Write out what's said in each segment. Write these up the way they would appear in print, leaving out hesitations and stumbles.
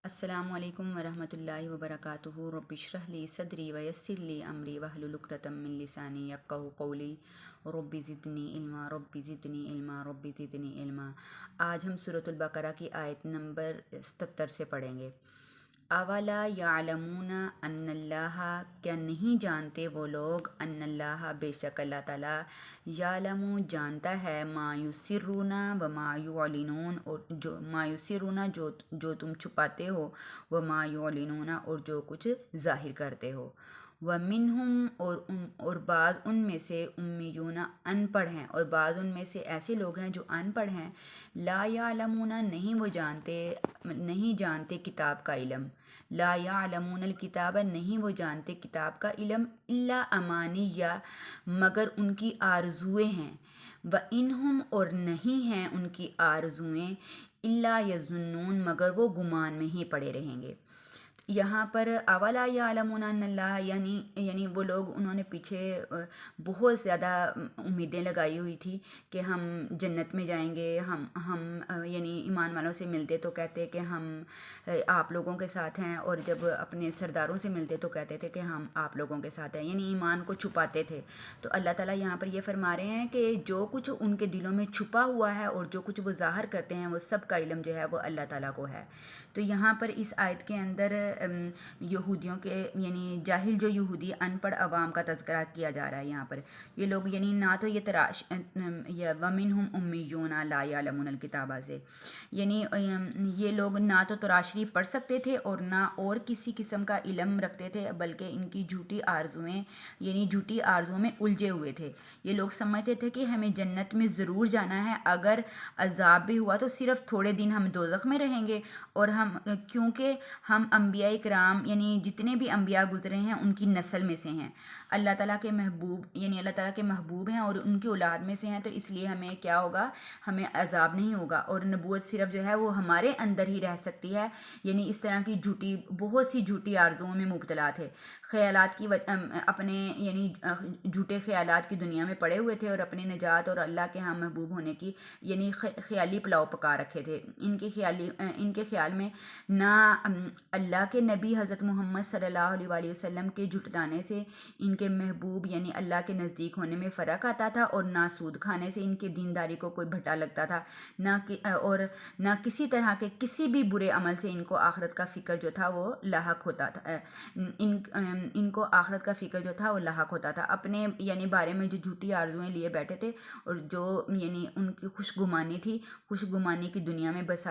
السلام علیکم ورحمۃ اللہ وبرکاتہ رب اشرح لی صدری ویسر لی امری واحلل عقدۃ من لسانی یفقہوا قولی رب زدنی علما رب زدنی علما رب زدنی علما۔ آج ہم سورۃ البقرہ کی آیت نمبر 77 سے پڑھیں گے۔ اولا یعلمون ان اللہ، کیا نہیں جانتے وہ لوگ، ان اللہ بے شک اللہ تعالیٰ، یعلم جانتا ہے، ما یسرون و ما یعلنون، اور ما یسرون جو تم چھپاتے ہو، و ما یعلنون اور جو کچھ ظاہر کرتے ہو۔ وَمِنْهُمْ اور بعض ان میں سے امیون ان پڑھ ہیں، اور بعض ان میں سے ایسے لوگ ہیں جو ان پڑھ ہیں، لا یعلمون نہیں جانتے کتاب کا علم، لا یعلمون الکتاب نہیں وہ جانتے کتاب کا علم، الا امانیہ مگر ان کی آرزویں ہیں، وَإِنْهُمْ اور نہیں ہیں ان کی آرزویں، الا یظنون مگر وہ گمان میں ہی پڑے رہیں گے۔ یہاں پر اولا یعلمون ان اللہ یعنی وہ لوگ، انہوں نے پیچھے بہت زیادہ امیدیں لگائی ہوئی تھی کہ ہم جنت میں جائیں گے، ہم یعنی ایمان والوں سے ملتے تو کہتے کہ ہم آپ لوگوں کے ساتھ ہیں، اور جب اپنے سرداروں سے ملتے تو کہتے تھے کہ ہم آپ لوگوں کے ساتھ ہیں، یعنی ایمان کو چھپاتے تھے۔ تو اللہ تعالیٰ یہاں پر یہ فرما رہے ہیں کہ جو کچھ ان کے دلوں میں چھپا ہوا ہے اور جو کچھ وہ ظاہر کرتے ہیں، وہ سب کا علم جو ہے وہ اللہ تعالیٰ کو ہے۔ تو یہاں پر اس آیت کے اندر یہودیوں کے یعنی جاہل جو یہودی ان پڑھ عوام کا تذکرہ کیا جا رہا ہے۔ یہاں پر یہ لوگ یعنی نہ تو یہ وَمِنْهُمْ أُمِّيُّونَ لَا يَعْلَمُونَ الْكِتَابَ سے، یعنی یہ لوگ نہ تو تراشری پڑھ سکتے تھے اور نہ اور کسی قسم کا علم رکھتے تھے، بلکہ ان کی جھوٹی آرزویں یعنی جھوٹی آرزوؤں میں الجھے ہوئے تھے۔ یہ لوگ سمجھتے تھے کہ ہمیں جنت میں ضرور جانا ہے، اگر عذاب بھی ہوا تو صرف تھوڑے دن ہم دوزخ میں رہیں گے، اور کیونکہ ہم انبیاء کرام یعنی جتنے بھی انبیاء گزرے ہیں ان کی نسل میں سے ہیں، اللہ تعالیٰ کے محبوب یعنی اللہ تعالیٰ کے محبوب ہیں اور ان کی اولاد میں سے ہیں، تو اس لیے ہمیں کیا ہوگا، ہمیں عذاب نہیں ہوگا، اور نبوت صرف جو ہے وہ ہمارے اندر ہی رہ سکتی ہے۔ یعنی اس طرح کی بہت سی جھوٹی آرزوؤں میں مبتلا تھے، خیالات کی اپنے یعنی جھوٹے خیالات کی دنیا میں پڑے ہوئے تھے، اور اپنی نجات اور اللہ کے ہاں محبوب ہونے کی یعنی خیالی پلاؤ پکا رکھے تھے۔ ان کے خیال میں نہ اللہ کے نبی حضرت محمد صلی اللہ علیہ وآلہ وسلم کے جھٹلانے سے ان کے محبوب یعنی اللہ کے نزدیک ہونے میں فرق آتا تھا، اور نہ سود کھانے سے ان کی دینداری کو کوئی بھٹا لگتا تھا، نہ کسی طرح کے کسی بھی برے عمل سے ان کو آخرت کا فکر جو تھا وہ لاحق ہوتا تھا۔ ان کو آخرت کا فکر جو تھا وہ لاحق ہوتا تھا، اپنے یعنی بارے میں جو جھوٹی آرزویں لیے بیٹھے تھے، اور جو یعنی ان کی خوش گمانی تھی، خوش گمانی کی دنیا میں بس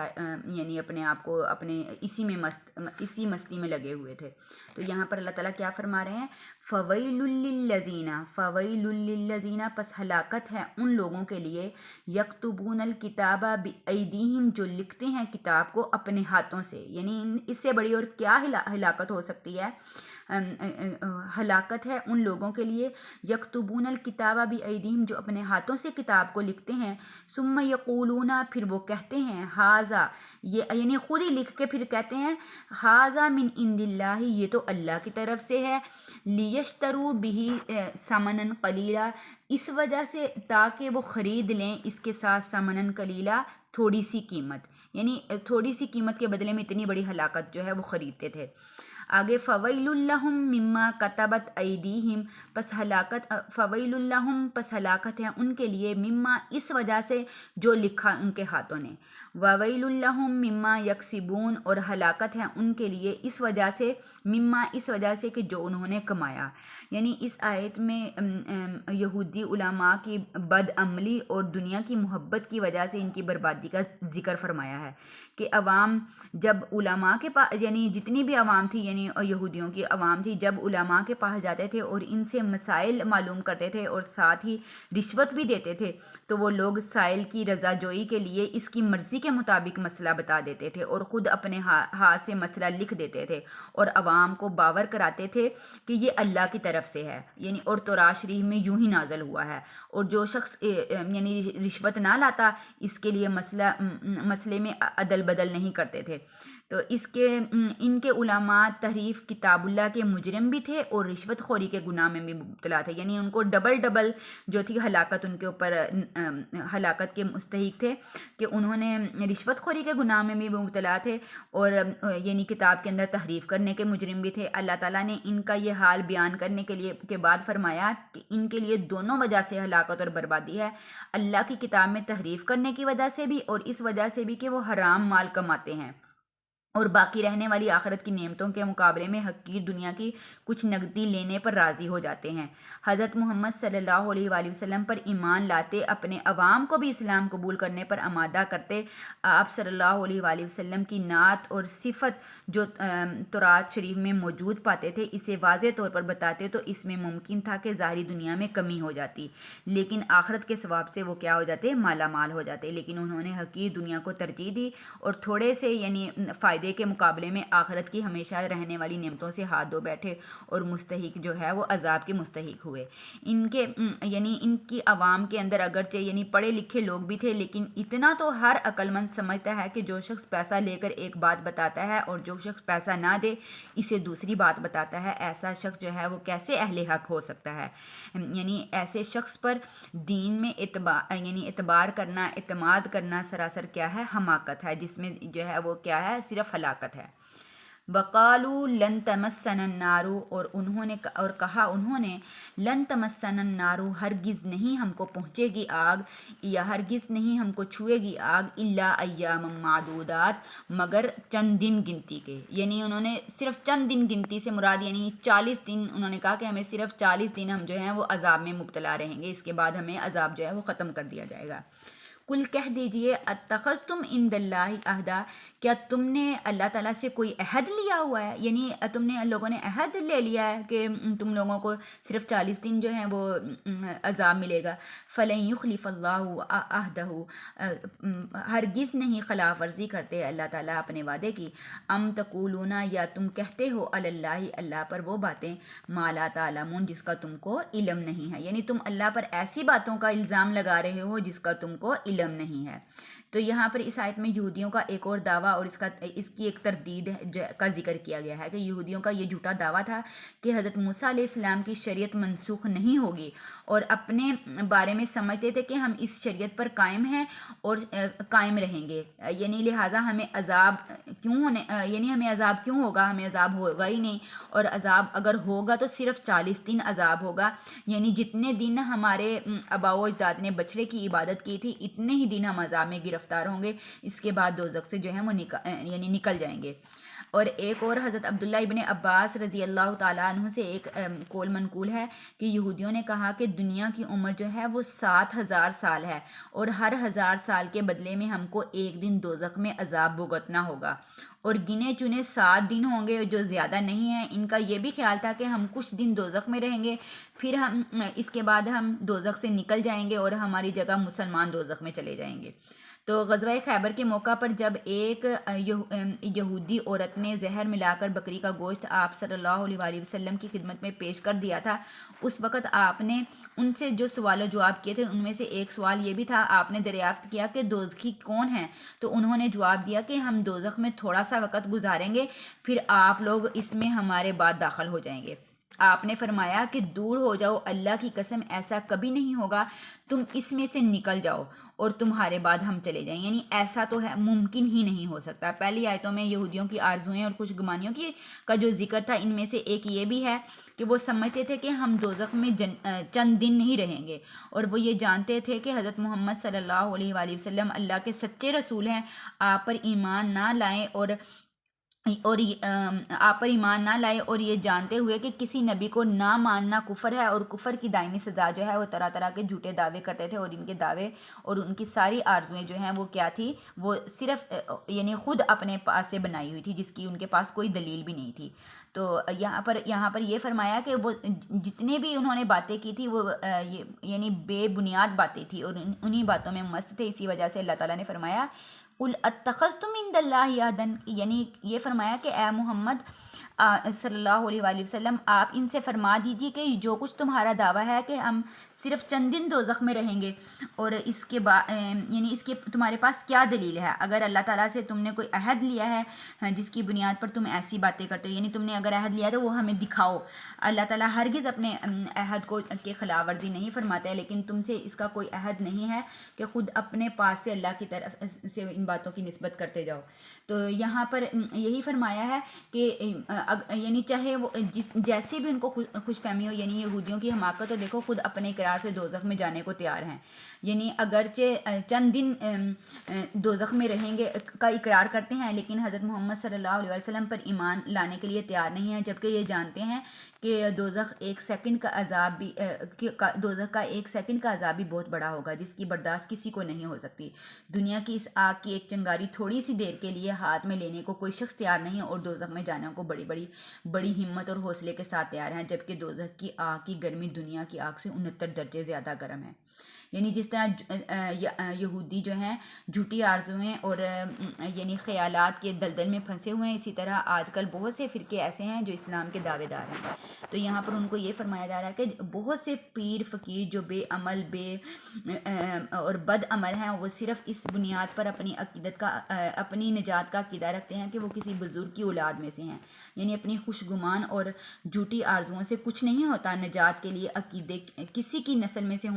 یعنی اپنے آپ کو اپنے اسی مستی میں لگے ہوئے تھے۔ تو یہاں پر اللہ تعالیٰ کیا فرما رہے ہیں، فَوَيْلٌ لِّلَّذِينَ فَوَيْلٌ لِّلَّذِينَ پس ہلاکت ہے ان لوگوں کے لیے، یکتبون الکتاب بِأَیْدِیہم جو لکھتے ہیں کتاب کو اپنے ہاتھوں سے، یعنی اس سے بڑی اور کیا ہلاکت ہو سکتی ہے۔ ہلاکت ہے ان لوگوں کے لیے، یکتبون الکتاب بِأَیْدِیہم جو اپنے ہاتھوں سے کتاب کو لکھتے ہیں، ثم یقولون پھر وہ کہتے ہیں، ھذا یہ یعنی خود ہی لکھ کے پھر کہتے ہیں، ھذا من عند اللہ یہ تو اللہ کی طرف سے ہے، لیشتروا بہ ثمنا قلیلا اس وجہ سے تاکہ وہ خرید لیں اس کے ساتھ ثمنا قلیلا تھوڑی سی قیمت، یعنی تھوڑی سی قیمت کے بدلے میں اتنی بڑی ہلاکت جو ہے وہ خریدتے تھے۔ آگے فویل لہم مما کتبت ایدیہم پس ہلاکت فویل لہم پس ہلاکت ہے ان کے لیے، مما اس وجہ سے جو لکھا ان کے ہاتھوں نے، وویل لہم مما یکسبون اور ہلاکت ہے ان کے لیے اس وجہ سے، مما اس وجہ سے کہ جو انہوں نے کمایا۔ یعنی اس آیت میں یہودی علماء کی بد عملی اور دنیا کی محبت کی وجہ سے ان کی بربادی کا ذکر فرمایا ہے، کہ عوام جب علماء کے پاس یعنی جتنی بھی عوام تھی یعنی یہودیوں کی عوام تھی، جب علماء کے پاس جاتے تھے اور ان سے مسائل معلوم کرتے تھے اور ساتھ ہی رشوت بھی دیتے تھے، تو وہ لوگ سائل کی رضا جوئی کے لیے اس کی مرضی کے مطابق مسئلہ بتا دیتے تھے، اور خود اپنے ہاتھ سے مسئلہ لکھ دیتے تھے، اور عوام کو باور کراتے تھے کہ یہ اللہ کی طرف سے ہے، یعنی اور تورات شریف میں یوں ہی نازل ہوا ہے، اور جو شخص یعنی رشوت نہ لاتا اس کے لیے مسئلے میں عدل بدل نہیں کرتے تھے۔ تو ان کے علماء تحریف کتاب اللہ کے مجرم بھی تھے اور رشوت خوری کے گناہ میں بھی مبتلا تھے، یعنی ان کو ڈبل جو تھی ہلاکت ان کے اوپر ہلاکت کے مستحق تھے کہ انہوں نے رشوت خوری کے گناہ میں بھی مبتلا تھے اور یعنی کتاب کے اندر تحریف کرنے کے مجرم بھی تھے۔ اللہ تعالیٰ نے ان کا یہ حال بیان کرنے کے بعد فرمایا کہ ان کے لیے دونوں وجہ سے ہلاکت اور بربادی ہے، اللہ کی کتاب میں تحریف کرنے کی وجہ سے بھی اور اس وجہ سے بھی کہ وہ حرام مال کماتے ہیں اور باقی رہنے والی آخرت کی نعمتوں کے مقابلے میں حقیر دنیا کی کچھ نقدی لینے پر راضی ہو جاتے ہیں۔ حضرت محمد صلی اللہ علیہ وآلہ وسلم پر ایمان لاتے، اپنے عوام کو بھی اسلام قبول کرنے پر آمادہ کرتے۔ آپ صلی اللہ علیہ وآلہ وسلم کی نعت اور صفت جو تورات شریف میں موجود پاتے تھے اسے واضح طور پر بتاتے تو اس میں ممکن تھا کہ ظاہری دنیا میں کمی ہو جاتی، لیکن آخرت کے ثواب سے وہ کیا ہو جاتے؟ مالا مال ہو جاتے۔ لیکن انہوں نے حقیر دنیا کو ترجیح دی اور تھوڑے سے یعنی فائدے کے مقابلے میں آخرت کی ہمیشہ رہنے والی نعمتوں سے ہاتھ دھو بیٹھے اور مستحق جو ہے وہ عذاب کے مستحق ہوئے۔ ان کی عوام کے اندر اگرچہ یعنی پڑھے لکھے لوگ بھی تھے، لیکن اتنا تو ہر عقل مند سمجھتا ہے کہ جو شخص پیسہ لے کر ایک بات بتاتا ہے اور جو شخص پیسہ نہ دے اسے دوسری بات بتاتا ہے، ایسا شخص جو ہے وہ کیسے اہل حق ہو سکتا ہے؟ یعنی ایسے شخص پر دین میں اعتبار کرنا، اعتماد کرنا سراسر کیا ہے؟ حماقت ہے، جس میں جو ہے وہ کیا ہے؟ صرف ہلاکت ہے۔ وقالوا لن تمسنا النار، اور کہا انہوں نے لن تمسنا النار، ہرگز نہیں ہم کو پہنچے گی آگ یا ہرگز نہیں ہم کو چھوئے گی آگ، الا ایام معدودات، مگر چند دن گنتی کے۔ یعنی انہوں نے صرف چند دن گنتی سے مراد یعنی 40 دن انہوں نے کہا کہ ہمیں صرف 40 دن ہم جو ہیں وہ عذاب میں مبتلا رہیں گے، اس کے بعد ہمیں عذاب جو ہے وہ ختم کر دیا جائے گا۔ کل کہہ دیجئے اتخذتم عند اللہ عہدا، کیا تم نے اللہ تعالیٰ سے کوئی عہد لیا ہوا ہے؟ یعنی تم نے لوگوں نے عہد لے لیا ہے کہ تم لوگوں کو صرف 40 دن جو ہیں وہ عذاب ملے گا۔ فلن یخلف اللہ عہدہ، ہرگز نہیں خلاف ورزی کرتے اللہ تعالیٰ اپنے وعدے کی۔ ام تقولون، یا تم کہتے ہو علی اللہ، اللہ پر وہ باتیں ما لا تعلمون، جس کا تم کو علم نہیں ہے، یعنی تم اللہ پر ایسی باتوں کا الزام لگا رہے ہو جس کا تم کو علم نہیں ہے۔ تو یہاں پر اس آیت میں یہودیوں کا ایک اور دعویٰ اور اس کی ایک تردید کا ذکر کیا گیا ہے کہ یہودیوں کا یہ جھوٹا دعویٰ تھا کہ حضرت موسیٰ علیہ السلام کی شریعت منسوخ نہیں ہوگی، اور اپنے بارے میں سمجھتے تھے کہ ہم اس شریعت پر قائم ہیں اور قائم رہیں گے، یعنی لہٰذا ہمیں عذاب کیوں ہوگا؟ ہمیں عذاب ہوگا ہی نہیں، اور عذاب اگر ہوگا تو صرف 40 دن عذاب ہوگا، یعنی جتنے دن ہمارے آباء و اجداد نے بچڑے کی عبادت کی تھی اتنے ہی دن ہم عذاب میں گرفتار ہوں گے، اس کے بعد دوزخ سے جو ہے وہ نکل جائیں گے۔ اور ایک اور حضرت عبداللہ ابن عباس رضی اللہ تعالیٰ عنہ سے ایک قول منقول ہے کہ یہودیوں نے کہا کہ دنیا کی عمر جو ہے وہ 7000 سال ہے، اور ہر 1000 سال کے بدلے میں ہم کو ایک دن دوزخ میں عذاب بھگتنا ہوگا، اور گنے چنے 7 دن ہوں گے جو زیادہ نہیں ہیں۔ ان کا یہ بھی خیال تھا کہ ہم کچھ دن دوزخ میں رہیں گے، پھر ہم اس کے بعد ہم دوزخ سے نکل جائیں گے اور ہماری جگہ مسلمان دوزخ میں چلے جائیں گے۔ تو غزوہ خیبر کے موقع پر جب ایک یہودی عورت نے زہر ملا کر بکری کا گوشت آپ صلی اللہ علیہ وآلہ وسلم کی خدمت میں پیش کر دیا تھا، اس وقت آپ نے ان سے جو سوال و جواب کیے تھے ان میں سے ایک سوال یہ بھی تھا، آپ نے دریافت کیا کہ دوزخی کون ہیں؟ تو انہوں نے جواب دیا کہ ہم دوزخ میں تھوڑا سا وقت گزاریں گے، پھر آپ لوگ اس میں ہمارے بعد داخل ہو جائیں گے۔ آپ نے فرمایا کہ دور ہو جاؤ، اللہ کی قسم ایسا کبھی نہیں ہوگا، تم اس میں سے نکل جاؤ اور تمہارے بعد ہم چلے جائیں، یعنی ایسا تو ہے ممکن ہی نہیں ہو سکتا۔ پہلی آیتوں میں یہودیوں کی آرزوئیں اور خوش گمانیوں کا جو ذکر تھا، ان میں سے ایک یہ بھی ہے کہ وہ سمجھتے تھے کہ ہم دوزخ میں چند دن نہیں رہیں گے، اور وہ یہ جانتے تھے کہ حضرت محمد صلی اللہ علیہ وآلہ وسلم اللہ کے سچے رسول ہیں، آپ پر ایمان نہ لائیں اور یہ جانتے ہوئے کہ کسی نبی کو نہ ماننا کفر ہے، اور کفر کی دائمی سزا جو ہے وہ طرح طرح کے جھوٹے دعوے کرتے تھے، اور ان کے دعوے اور ان کی ساری آرزویں جو ہیں وہ کیا تھی؟ وہ صرف یعنی خود اپنے پاس سے بنائی ہوئی تھی، جس کی ان کے پاس کوئی دلیل بھی نہیں تھی۔ تو یہاں پر یہ فرمایا کہ وہ جتنے بھی انہوں نے باتیں کی تھی وہ یعنی بے بنیاد باتیں تھی اور انہی باتوں میں مست تھے، اسی وجہ سے اللہ تعالیٰ نے فرمایا قل اتخذتم عند اللہ عہدا، یعنی یہ فرمایا کہ اے محمد صلی اللہ علیہ وآلہ وسلم آپ ان سے فرما دیجیے کہ جو کچھ تمہارا دعویٰ ہے کہ ہم صرف چند دن دوزخ میں رہیں گے، اور اس کے بعد یعنی اس کے تمہارے پاس کیا دلیل ہے؟ اگر اللہ تعالیٰ سے تم نے کوئی عہد لیا ہے جس کی بنیاد پر تم ایسی باتیں کرتے ہو، یعنی تم نے اگر عہد لیا تو وہ ہمیں دکھاؤ۔ اللہ تعالیٰ ہرگز اپنے عہد کو کے خلاف ورزی نہیں فرماتا ہے، لیکن تم سے اس کا کوئی عہد نہیں ہے کہ خود اپنے پاس سے اللہ کی طرف سے ان باتوں کی نسبت کرتے جاؤ۔ تو یہاں پر یہی فرمایا ہے کہ یعنی چاہے وہ جیسے بھی ان کو خوش فہمی ہو، یعنی یہودیوں کی حماقت، تو دیکھو خود اپنے اقرار سے دوزخ میں جانے کو تیار ہیں، یعنی اگرچہ چند دن دوزخ میں رہیں گے کا اقرار کرتے ہیں، لیکن حضرت محمد صلی اللہ علیہ وسلم پر ایمان لانے کے لیے تیار نہیں ہیں، جبکہ یہ جانتے ہیں کہ دوزخ ایک سیکنڈ کا عذاب بھی دوزخ کا ایک سیکنڈ کا عذاب بھی بہت بڑا ہوگا، جس کی برداشت کسی کو نہیں ہو سکتی۔ دنیا کی اس آگ کی ایک چنگاری تھوڑی سی دیر کے لیے ہاتھ میں لینے کو کوئی شخص تیار نہیں، اور دوزخ میں جانے کو بڑی ہمت اور حوصلے کے ساتھ تیار ہیں، جبکہ دوزخ کی آگ کی گرمی دنیا کی آگ سے 69 درجے زیادہ گرم ہے۔ یعنی جس طرح یہودی جو ہیں جھوٹی آرزویں اور یعنی خیالات کے دلدل میں پھنسے ہوئے ہیں، اسی طرح آج کل بہت سے فرقے ایسے ہیں جو اسلام کے دعوے دار ہیں۔ تو یہاں پر ان کو یہ فرمایا جا رہا ہے کہ بہت سے پیر فقیر جو بے عمل اور بد عمل ہیں، وہ صرف اس بنیاد پر اپنی نجات کا عقیدہ رکھتے ہیں کہ وہ کسی بزرگ کی اولاد میں سے ہیں، یعنی اپنی خوشگمان اور جھوٹی آرزوؤں سے کچھ نہیں ہوتا۔ نجات کے لیے عقیدے کسی کی نسل میں سے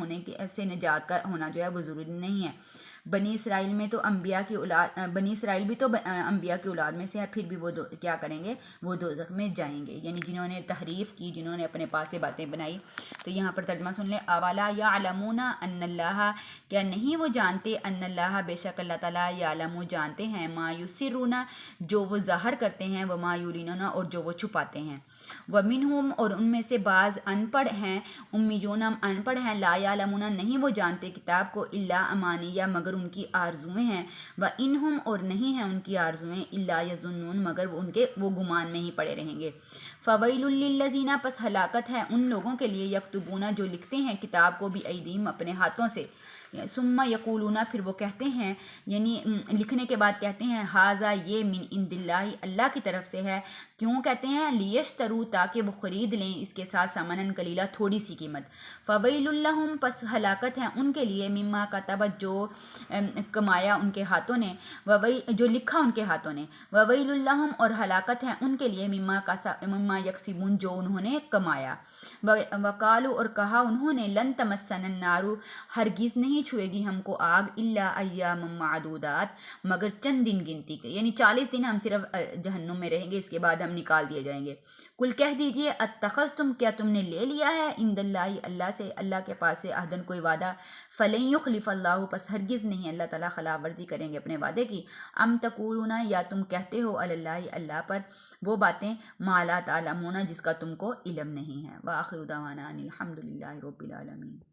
سے نجات کا ہونا جو ہے وہ ضروری نہیں ہے۔ بنی اسرائیل بھی تو انبیاء کی اولاد میں سے ہے، پھر بھی وہ کیا کریں گے؟ وہ دوزخ میں جائیں گے، یعنی جنہوں نے تحریف کی، جنہوں نے اپنے پاس سے باتیں بنائی۔ تو یہاں پر ترجمہ سن لیں، اولا یعلمون ان اللہ، کیا نہیں وہ جانتے، ان اللہ بے شک اللہ تعالیٰ، یعلم جانتے ہیں، ما یسرون جو وہ ظاہر کرتے ہیں، وما یعلنون اور جو وہ چھپاتے ہیں، ومنہم اور ان میں سے بعض ان پڑھ ہیں، امیون ان پڑھ ہیں، لا یعلمون نہیں وہ جانتے کتاب کو، الا امانیہ مگر ان کی آرزویں ہیں، وانہم اور نہیں ہیں ان کی آرزویں، الا یظنون مگر وہ گمان میں ہی پڑے رہیں گے۔ فویل للذین پس ہلاکت ہے ان لوگوں کے لیے، یکتبون جو لکھتے ہیں کتاب کو، بایدیہم اپنے ہاتھوں سے، ثم یقولون پھر وہ کہتے ہیں، یعنی لکھنے کے بعد کہتے ہیں، ھذا یہ من عند اللہ اللہ کی طرف سے ہے۔ کیوں کہتے ہیں؟ لیشتروا تاکہ وہ خرید لیں اس کے ساتھ ثمنا قلیلا تھوڑی سی قیمت۔ فویل لہم پس ہلاکت ہے ان کے لیے، مما کتبت جو کمایا ان کے ہاتھوں نے، جو لکھا ان کے ہاتھوں نے، وویل لہم اور ہلاکت ہے ان کے لیے، مما یکسبون جو انہوں نے کمایا۔ وقالوا اور کہا انہوں نے، لن تمسنا النار ہرگز نہیں چھوئے گی ہم کو آگ، الا ایام معدودات مگر چند دن گنتی کے، یعنی 40 دن ہم صرف جہنم میں رہیں گے، اس کے بعد ہم نکال دیے جائیں گے۔ کل کہہ دیجئے، اتخذتم کیا تم نے لے لیا ہے، عند اللہ اللہ سے، اللہ کے پاس سے، عہدن کوئی وعدہ، فلن یخلف اللہ پس ہرگز نہیں اللہ تعالیٰ خلاف ورزی کریں گے اپنے وعدے کی، ام تقولون یا تم کہتے ہو، علی اللہ اللہ پر وہ باتیں، ما لا تعلمون جس کا تم کو علم نہیں ہے۔ وآخر دعوانا ان الحمد للہ رب العالمین۔